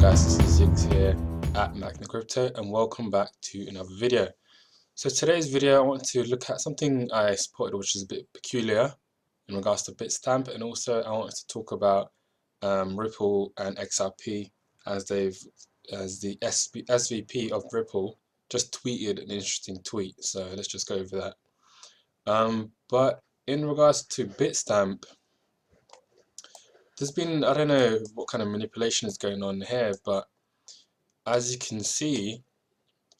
guys, this is Ziggs here at Magna Crypto, and welcome back to another video. So today's video I want to look at something I spotted which is a bit peculiar in regards to Bitstamp, and also I wanted to talk about Ripple and XRP as the SVP of Ripple just tweeted an interesting tweet. So let's just go over that. But in regards to Bitstamp, there's been, I don't know what kind of manipulation is going on here, but as you can see,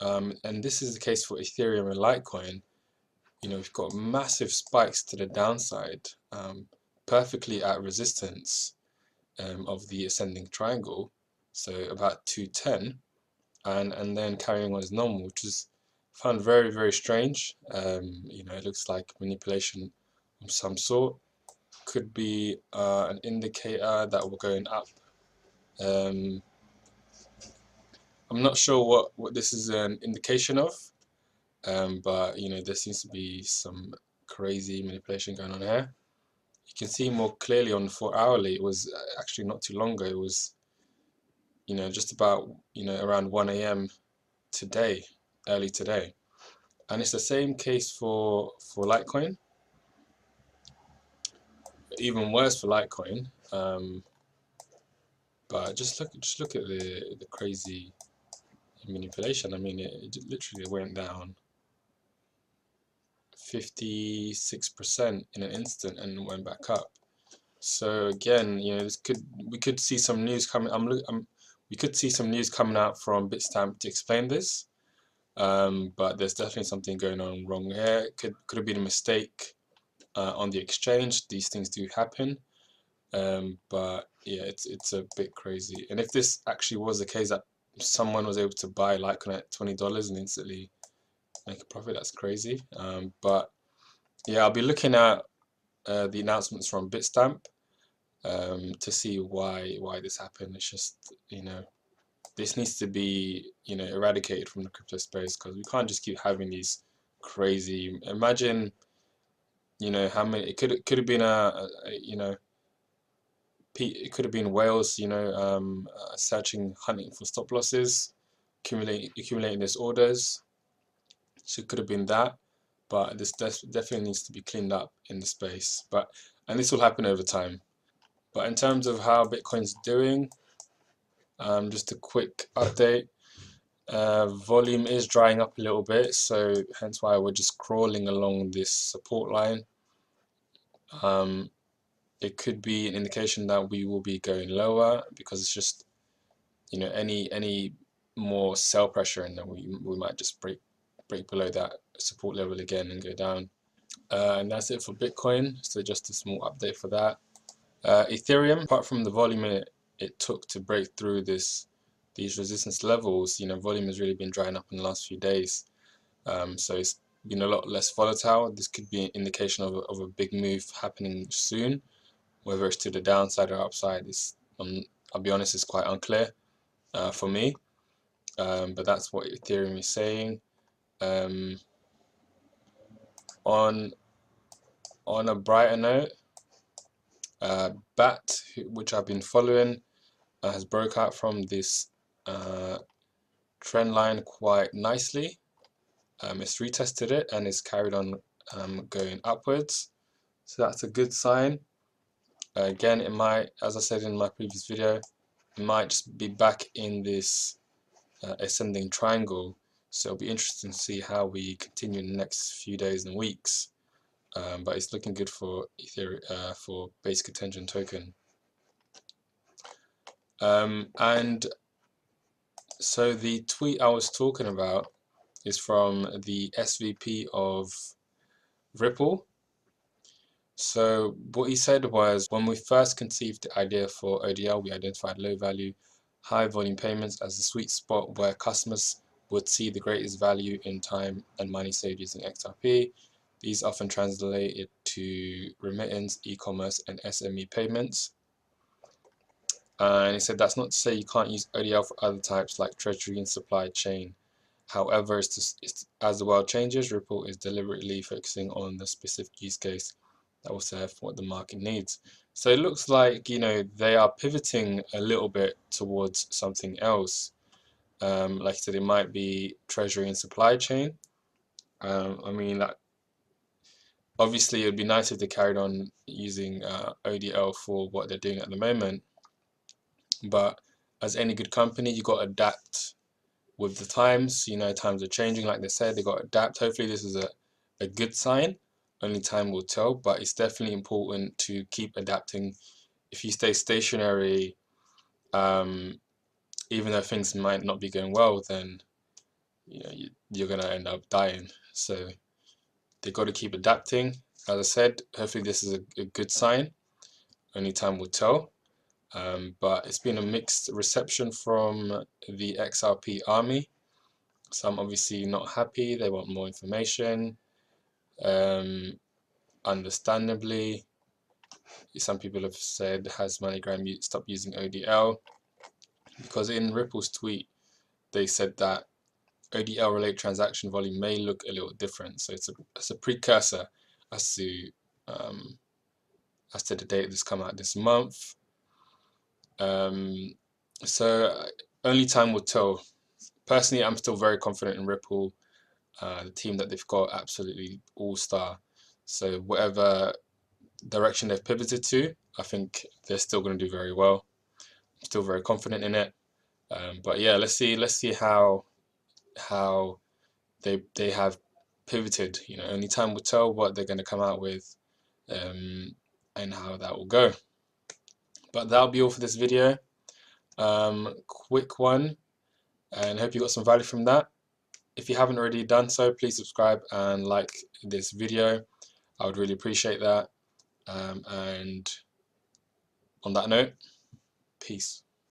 and this is the case for Ethereum and Litecoin, we've got massive spikes to the downside, perfectly at resistance of the ascending triangle, so about 210, and then carrying on as normal, which is found very, very strange. It looks like manipulation of some sort. Could be an indicator that we're going up. I'm not sure what this is an indication of, but there seems to be some crazy manipulation going on here. You can see more clearly on the 4-hourly. It was actually not too long ago. It was just about around 1 AM today, early today, and it's the same case for Litecoin. Even worse for Litecoin. But just look at the crazy manipulation. I mean, it literally went down 56% in an instant and went back up. So again, we could see some news coming. We could see some news coming out from Bitstamp to explain this. But there's definitely something going on wrong here. Could have been a mistake on the exchange. These things do happen. But yeah, it's a bit crazy. And if this actually was the case that someone was able to buy Litecoin at $20 and instantly make a profit, that's crazy. But yeah, I'll be looking at the announcements from Bitstamp to see why this happened. It's just this needs to be eradicated from the crypto space, because we can't just keep having these crazy. Imagine how many it could have been it could have been whales searching, hunting for stop losses, accumulating these orders. So it could have been that, but this definitely needs to be cleaned up in the space. And this will happen over time. But in terms of how Bitcoin's doing, just a quick update. Volume is drying up a little bit, so hence why we're just crawling along this support line. It could be an indication that we will be going lower, because it's just any more sell pressure, and then we might just break below that support level again and go down. And that's it for Bitcoin. So just a small update for that. Ethereum, apart from the volume it took to break through these resistance levels, volume has really been drying up in the last few days. So it's been a lot less volatile. This could be an indication of a big move happening soon. Whether it's to the downside or upside, I'll be honest, it's quite unclear for me. But that's what Ethereum is saying. On a brighter note, BAT, which I've been following, has broke out from this trend line quite nicely. It's retested it and it's carried on going upwards, so that's a good sign. Again, it might, as I said in my previous video, it might just be back in this ascending triangle. So it'll be interesting to see how we continue in the next few days and weeks. But it's looking good for Ethereum, for basic attention token. And so the tweet I was talking about is from the SVP of Ripple. So what he said was, when we first conceived the idea for ODL, we identified low value, high volume payments as the sweet spot where customers would see the greatest value in time and money saved using XRP. These often translated to remittance, e-commerce, and SME payments. And he said that's not to say you can't use ODL for other types like treasury and supply chain. However, as the world changes, Ripple is deliberately focusing on the specific use case that will serve what the market needs. So it looks like, you know, they are pivoting a little bit towards something else. Like I said, it might be treasury and supply chain. I mean, like, obviously, it would be nice if they carried on using ODL for what they're doing at the moment. But as any good company, you got to adapt with the times. You know, times are changing, like they said, they got to adapt. Hopefully, this is a good sign. Only time will tell, but it's definitely important to keep adapting. If you stay stationary, even though things might not be going well, then you know you're gonna end up dying. So they got to keep adapting. As I said, hopefully this is a good sign. Only time will tell. But it's been a mixed reception from the XRP army. Some obviously not happy. They want more information. Understandably, some people have said, has MoneyGram stopped using ODL? Because in Ripple's tweet, they said that ODL related transaction volume may look a little different. So it's a precursor as to the date that's come out this month. So only time will tell. Personally, I'm still very confident in Ripple. The team that they've got, absolutely all-star. So whatever direction they've pivoted to, I think they're still going to do very well. I'm still very confident in it. But yeah, let's see how they have pivoted. You know, only time will tell what they're going to come out with, and how that will go. But that'll be all for this video. Quick one, and hope you got some value from that. If you haven't already done so, please subscribe and like this video. I would really appreciate that. And on that note, peace.